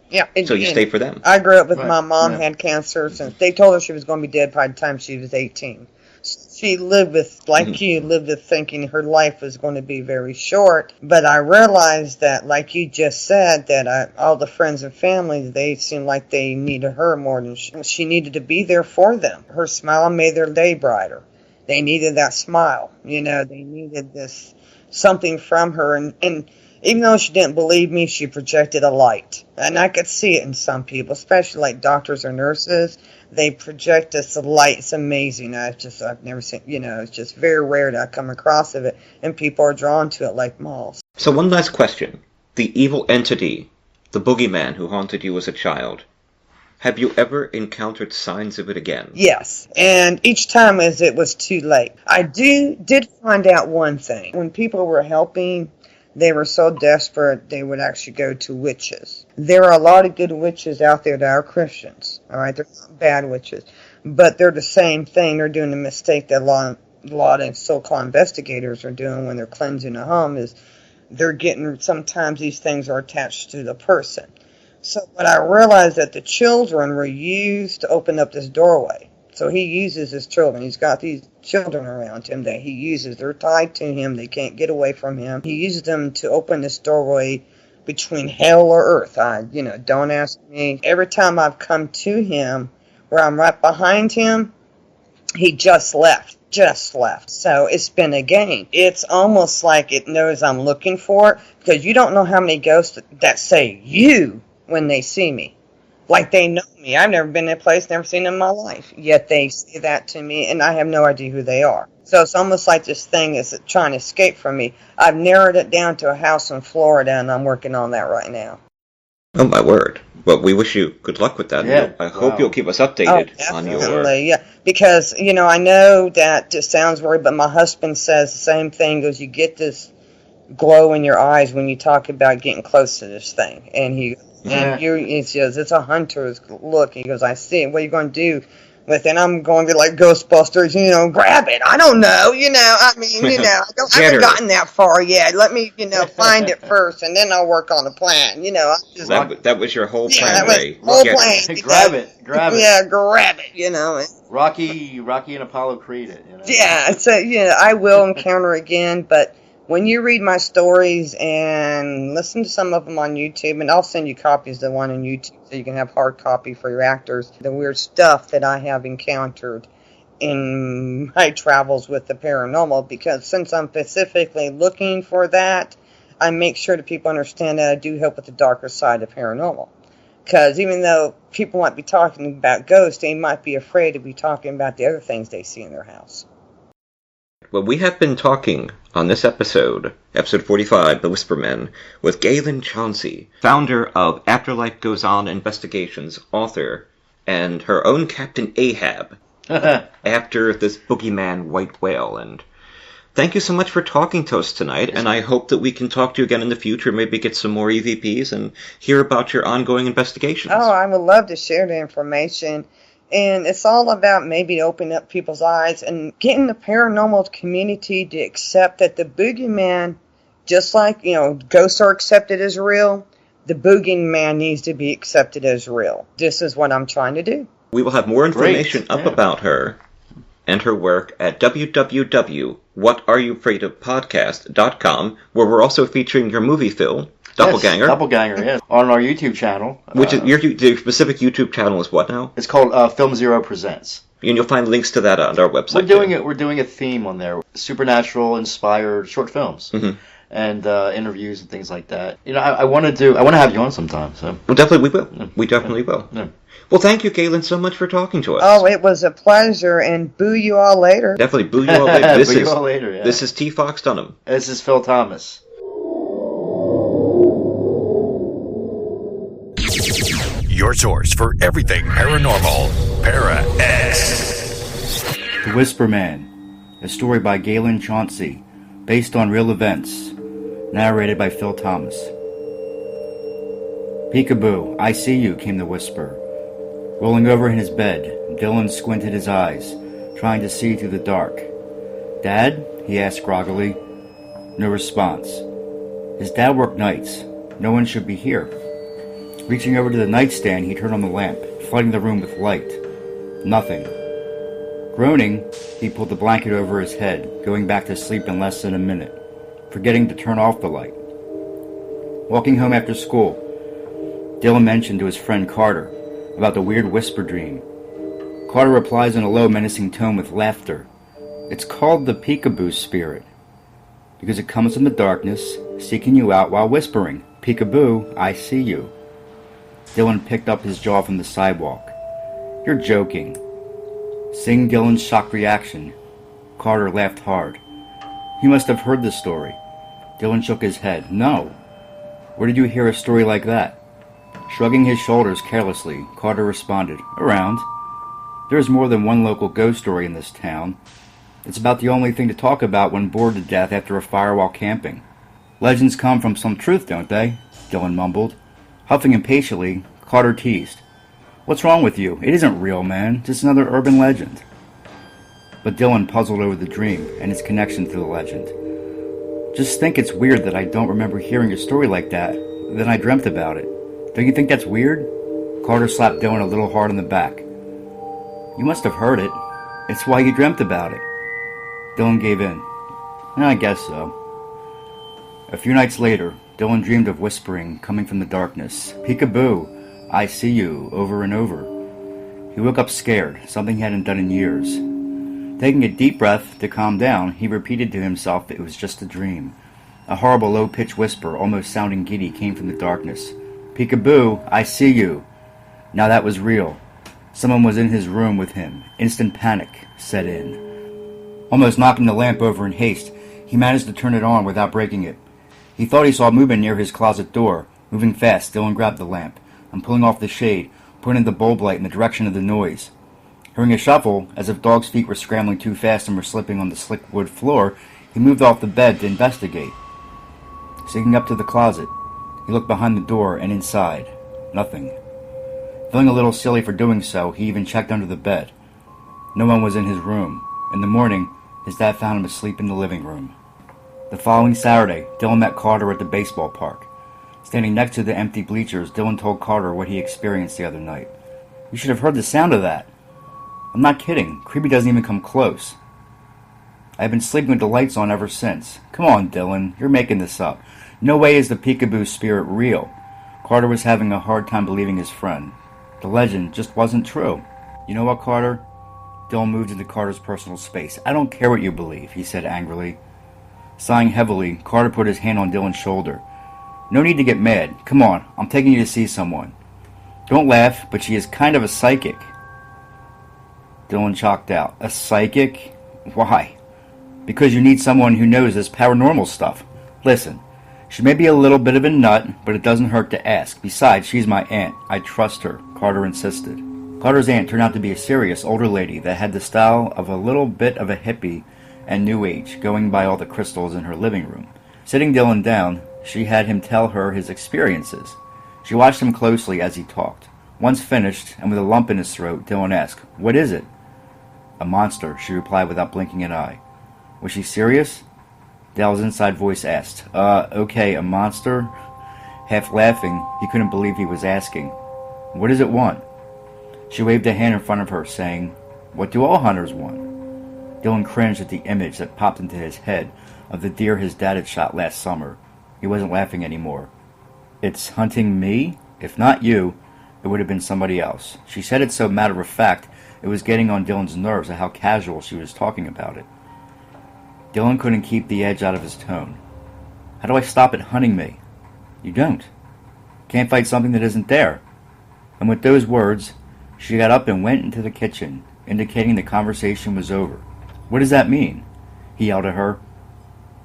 Yeah, So you stay for them. I grew up with my mom had cancer since they told her she was going to be dead by the time she was 18. She lived with, you, lived with thinking her life was going to be very short. But I realized that, like you just said, that all the friends and family, they seemed like they needed her more than she needed to be there for them. Her smile made their day brighter. They needed that smile. They needed this something from her. And even though she didn't believe me, she projected a light. And I could see it in some people, especially like doctors or nurses. They project this light. It's amazing. I've never seen, it's just very rare that I come across of it. And people are drawn to it like moths. So one last question. The evil entity, the boogeyman who haunted you as a child, have you ever encountered signs of it again? Yes, and each time as it was too late. I did find out one thing. When people were helping, they were so desperate they would actually go to witches. There are a lot of good witches out there that are Christians. All right, they're not bad witches, but they're the same thing. They're doing the mistake that a lot of so-called investigators are doing when they're cleansing a home. Is they're getting, sometimes these things are attached to the person. So when I realized that the children were used to open up this doorway. So he uses his children. He's got these children around him that he uses. They're tied to him. They can't get away from him. He uses them to open this doorway between hell or earth. Don't ask me. Every time I've come to him, where I'm right behind him, he just left. So it's been a game. It's almost like it knows I'm looking for it, because you don't know how many ghosts that say you when they see me. Like they know me. I've never been in a place, never seen them in my life. Yet they say that to me, and I have no idea who they are. So it's almost like this thing is trying to escape from me. I've narrowed it down to a house in Florida, and I'm working on that right now. Oh, my word. Well, we wish you good luck with that. Yeah. I hope you'll keep us updated on your... Yeah, because, I know that just sounds weird, but my husband says the same thing. He goes, you get this glow in your eyes when you talk about getting close to this thing. And he... And it's a hunter's look. He goes, I see it. What are you going to do with it? And I'm going to be like Ghostbusters, grab it. I don't know, I haven't gotten that far yet. Let me, find it first, and then I'll work on a plan. That was your whole plan, that was Ray. whole plan. Grab it. Yeah, grab it, Rocky and Apollo Creed it, Yeah, so, I will encounter again, but when you read my stories and listen to some of them on YouTube, and I'll send you copies of the one on YouTube so you can have hard copy for your actors, the weird stuff that I have encountered in my travels with the paranormal, because since I'm specifically looking for that, I make sure that people understand that I do help with the darker side of paranormal. Because even though people might be talking about ghosts, they might be afraid to be talking about the other things they see in their house. Well, we have been talking on this episode 45, The Whispermen, with Galen Chauncey, founder of Afterlife Goes On Investigations, author, and her own Captain Ahab, after this boogeyman white whale. And Thank you so much for talking to us tonight, and I hope that we can talk to you again in the future, maybe get some more EVPs and hear about your ongoing investigations. Oh, I would love to share the information. And it's all about maybe opening up people's eyes and getting the paranormal community to accept that the boogeyman, just like, ghosts are accepted as real, the boogeyman needs to be accepted as real. This is what I'm trying to do. We will have more information up about her and her work at www.whatareyoufraidofpodcast.com, where we're also featuring your movie, Phil, Doppelganger. Yes, Doppelganger, yes. On our YouTube channel. Which is your specific YouTube channel is what now? It's called Film Zero Presents. And you'll find links to that on our website. We're doing a theme on there, supernatural inspired short films. Mm-hmm. And interviews and things like that. I want to have you on sometime. So. Well, definitely we will. Yeah. We definitely will. Yeah. Well, thank you, Galen, so much for talking to us. Oh, it was a pleasure, and boo you all later. Definitely boo you all later. Boo you all later, yeah. This is T. Fox Dunham. This is Phil Thomas. Your source for everything paranormal, Para-X. The Whisper Man, a story by Galen Chauncey, based on real events, narrated by Phil Thomas. "Peekaboo, I see you," came the whisper. Rolling over in his bed, Dylan squinted his eyes, trying to see through the dark. "Dad?" he asked groggily. No response. His dad worked nights. No one should be here. Reaching over to the nightstand, he turned on the lamp, flooding the room with light. Nothing. Groaning, he pulled the blanket over his head, going back to sleep in less than a minute, forgetting to turn off the light. Walking home after school, Dylan mentioned to his friend Carter about the weird whisper dream. Carter replies in a low, menacing tone with laughter. "It's called the peekaboo spirit, because it comes in the darkness, seeking you out while whispering, 'Peekaboo, I see you.'" Dylan picked up his jaw from the sidewalk. "You're joking." Seeing Dylan's shocked reaction, Carter laughed hard. "You must have heard the story." Dylan shook his head. "No. Where did you hear a story like that?" Shrugging his shoulders carelessly, Carter responded, "Around. There's more than one local ghost story in this town. It's about the only thing to talk about when bored to death after a fire while camping. Legends come from some truth, don't they?" Dylan mumbled. Huffing impatiently, Carter teased. "What's wrong with you? It isn't real, man. Just another urban legend." But Dylan puzzled over the dream and its connection to the legend. "Just think it's weird that I don't remember hearing a story like that. Then I dreamt about it. Don't you think that's weird?" Carter slapped Dylan a little hard on the back. "You must have heard it. It's why you dreamt about it." Dylan gave in. "I guess so." A few nights later, Dylan dreamed of whispering coming from the darkness, "Peekaboo, I see you," over and over. He woke up scared, something he hadn't done in years. Taking a deep breath to calm down, he repeated to himself it was just a dream. A horrible low-pitched whisper, almost sounding giddy, came from the darkness. "Peekaboo, I see you." Now that was real. Someone was in his room with him. Instant panic set in. Almost knocking the lamp over in haste, he managed to turn it on without breaking it. He thought he saw movement near his closet door. Moving fast, Dylan grabbed the lamp, and pulling off the shade, pointed the bulb light in the direction of the noise. Hearing a shuffle, as if dogs' feet were scrambling too fast and were slipping on the slick wood floor, he moved off the bed to investigate. Sneaking up to the closet, he looked behind the door and inside. Nothing. Feeling a little silly for doing so, he even checked under the bed. No one was in his room. In the morning, his dad found him asleep in the living room. The following Saturday, Dylan met Carter at the baseball park. Standing next to the empty bleachers, Dylan told Carter what he experienced the other night. "You should have heard the sound of that." "I'm not kidding. Creepy doesn't even come close." "I've been sleeping with the lights on ever since." "Come on, Dylan. You're making this up. No way is the peekaboo spirit real." Carter was having a hard time believing his friend. The legend just wasn't true. "You know what, Carter?" Dylan moved into Carter's personal space. "I don't care what you believe," he said angrily. Sighing heavily, Carter put his hand on Dylan's shoulder. "No need to get mad. Come on, I'm taking you to see someone." "Don't laugh, but she is kind of a psychic." Dylan chalked out. "A psychic? Why?" "Because you need someone who knows this paranormal stuff. Listen, she may be a little bit of a nut, but it doesn't hurt to ask. Besides, she's my aunt. I trust her," Carter insisted. Carter's aunt turned out to be a serious older lady that had the style of a little bit of a hippie and New Age, going by all the crystals in her living room. Sitting Dylan down, she had him tell her his experiences. She watched him closely as he talked. Once finished, and with a lump in his throat, Dylan asked, "What is it?" "A monster," she replied without blinking an eye. Was she serious? Dale's inside voice asked, okay, a monster?" Half laughing, he couldn't believe he was asking. "What does it want?" She waved a hand in front of her, saying, "What do all hunters want?" Dylan cringed at the image that popped into his head of the deer his dad had shot last summer. He wasn't laughing anymore. "It's hunting me? If not you, it would have been somebody else." She said it so matter-of-fact, it was getting on Dylan's nerves at how casual she was talking about it. Dylan couldn't keep the edge out of his tone. "How do I stop it hunting me?" "You don't. Can't fight something that isn't there." And with those words, she got up and went into the kitchen, indicating the conversation was over. "What does that mean?" he yelled at her.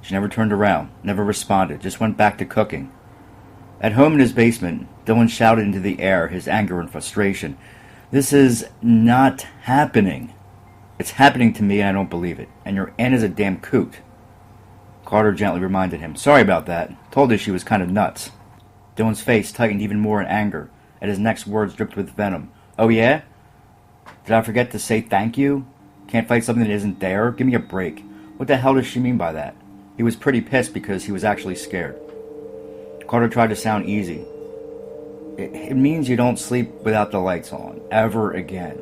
She never turned around, never responded, just went back to cooking. At home in his basement, Dylan shouted into the air his anger and frustration. "This is not happening. It's happening to me and I don't believe it. And your aunt is a damn coot." Carter gently reminded him, "Sorry about that. Told her she was kind of nuts." Dylan's face tightened even more in anger, and his next words dripped with venom. "Oh yeah? Did I forget to say thank you? Can't fight something that isn't there? Give me a break. What the hell does she mean by that?" He was pretty pissed because he was actually scared. Carter tried to sound easy. It means you don't sleep without the lights on, ever again."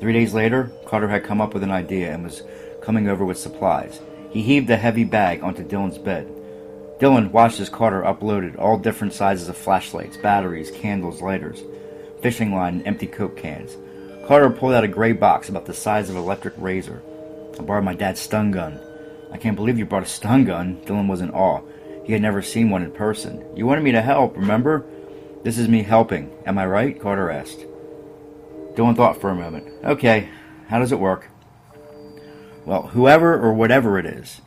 3 days later, Carter had come up with an idea and was coming over with supplies. He heaved a heavy bag onto Dylan's bed. Dylan watched as Carter uploaded all different sizes of flashlights, batteries, candles, lighters, fishing line, and empty Coke cans. Carter pulled out a gray box about the size of an electric razor. "I borrowed my dad's stun gun." "I can't believe you brought a stun gun." Dylan was in awe. He had never seen one in person. "You wanted me to help, remember?" "This is me helping. Am I right?" Carter asked. Dylan thought for a moment. "Okay, how does it work?" "Well, whoever or whatever it is,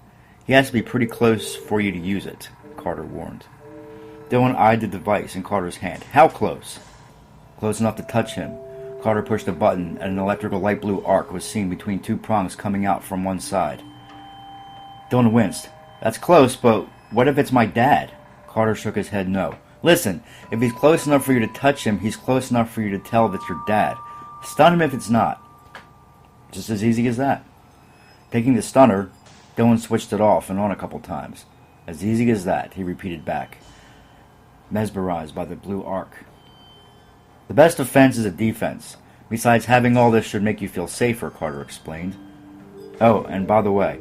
he has to be pretty close for you to use it," Carter warned. Dylan eyed the device in Carter's hand. "How close?" "Close enough to touch him." Carter pushed a button, and an electrical light blue arc was seen between two prongs coming out from one side. Dylan winced. "That's close, but what if it's my dad?" Carter shook his head no. "Listen, if he's close enough for you to touch him, he's close enough for you to tell that it's your dad. Stun him if it's not. Just as easy as that." Taking the stunner, Dylan switched it off and on a couple times. "As easy as that," he repeated back, mesmerized by the blue arc. "The best defense is a defense. Besides, having all this should make you feel safer," Carter explained. "Oh, and by the way,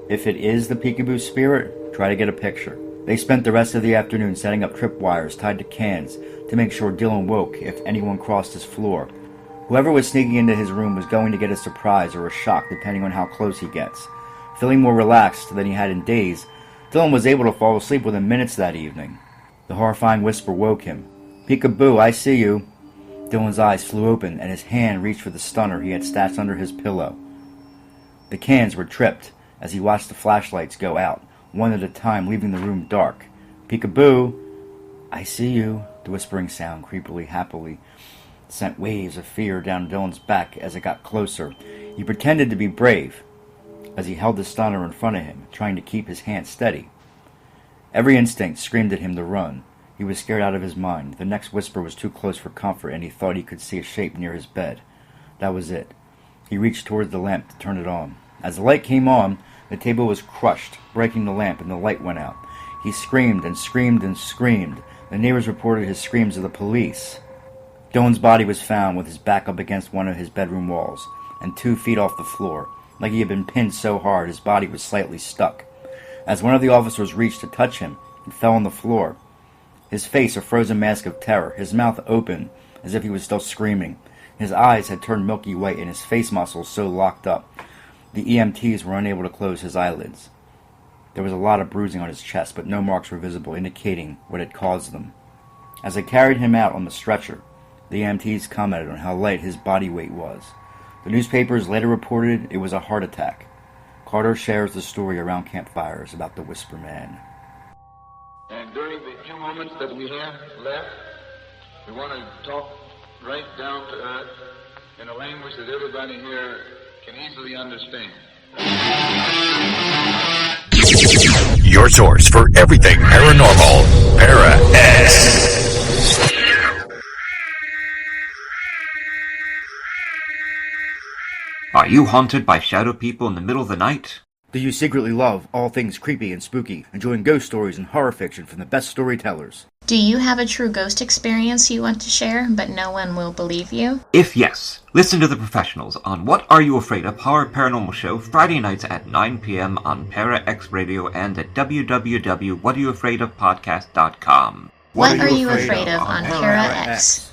if it is the peekaboo spirit, try to get a picture." They spent the rest of the afternoon setting up tripwires tied to cans to make sure Dylan woke if anyone crossed his floor. Whoever was sneaking into his room was going to get a surprise or a shock depending on how close he gets. Feeling more relaxed than he had in days, Dylan was able to fall asleep within minutes that evening. The horrifying whisper woke him. "Peekaboo, I see you." Dylan's eyes flew open and his hand reached for the stunner he had stashed under his pillow. The cans were tripped as he watched the flashlights go out, one at a time, leaving the room dark. "Peekaboo, I see you." The whispering sound, creepily, happily, sent waves of fear down Dylan's back as it got closer. He pretended to be brave as he held the stunner in front of him, trying to keep his hand steady. Every instinct screamed at him to run. He was scared out of his mind. The next whisper was too close for comfort, and he thought he could see a shape near his bed. That was it. He reached towards the lamp to turn it on. As the light came on, the table was crushed, breaking the lamp, and the light went out. He screamed and screamed and screamed. The neighbors reported his screams to the police. Dylan's body was found with his back up against one of his bedroom walls, and 2 feet off the floor. Like he had been pinned so hard his body was slightly stuck. As one of the officers reached to touch him, he fell on the floor. His face a frozen mask of terror, his mouth open as if he was still screaming. His eyes had turned milky white and his face muscles so locked up the EMTs were unable to close his eyelids. There was a lot of bruising on his chest, but no marks were visible, indicating what had caused them. As they carried him out on the stretcher, the EMTs commented on how light his body weight was. The newspapers later reported it was a heart attack. Carter shares the story around campfires about the Whisper Man. And during the few moments that we have left, we want to talk right down to earth in a language that everybody here can easily understand. Your source for everything paranormal, Para-X. Are you haunted by shadow people in the middle of the night? Do you secretly love all things creepy and spooky, enjoying ghost stories and horror fiction from the best storytellers? Do you have a true ghost experience you want to share, but no one will believe you? If yes, listen to the professionals on What Are You Afraid Of? Horror Paranormal Show Friday nights at 9 p.m. on Para-X Radio and at www.whatareyouafraidofpodcast.com. What Are You Afraid Of on Para-X?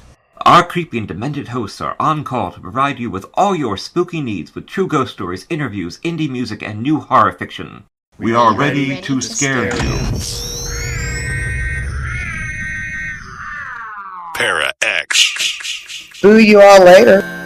Our creepy and demented hosts are on call to provide you with all your spooky needs with true ghost stories, interviews, indie music, and new horror fiction. We are ready to scare you. Para-X. Boo you all later.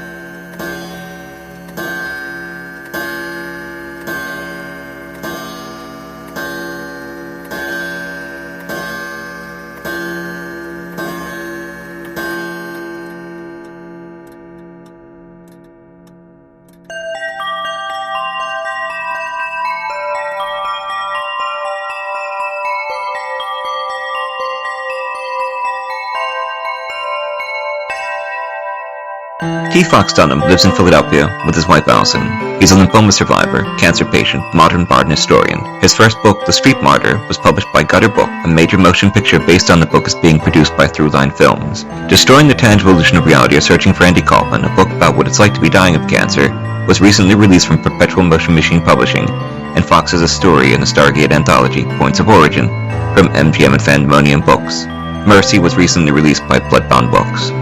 T. Fox Dunham lives in Philadelphia with his wife Allison. He's a lymphoma survivor, cancer patient, modern bard and historian. His first book, The Street Martyr, was published by Gutter Book. A major motion picture based on the book is being produced by Throughline Films. Destroying the Tangible Illusion of Reality or Searching for Andy Kaufman, a book about what it's like to be dying of cancer, was recently released from Perpetual Motion Machine Publishing, and Fox has a story in the Stargate anthology, Points of Origin, from MGM and Fandemonium Books. Mercy was recently released by Bloodbound Books.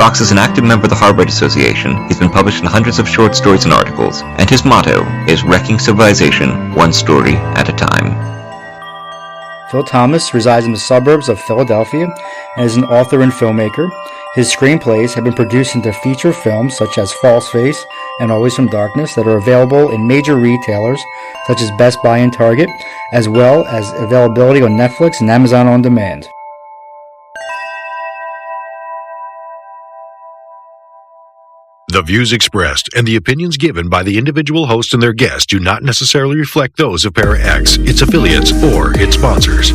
Fox is an active member of the Harvard Association. He's been published in hundreds of short stories and articles, and his motto is Wrecking Civilization, one story at a time. Phil Thomas resides in the suburbs of Philadelphia and is an author and filmmaker. His screenplays have been produced into feature films such as False Face and Always from Darkness that are available in major retailers such as Best Buy and Target, as well as availability on Netflix and Amazon On Demand. The views expressed and the opinions given by the individual host and their guests do not necessarily reflect those of Para-X, its affiliates, or its sponsors.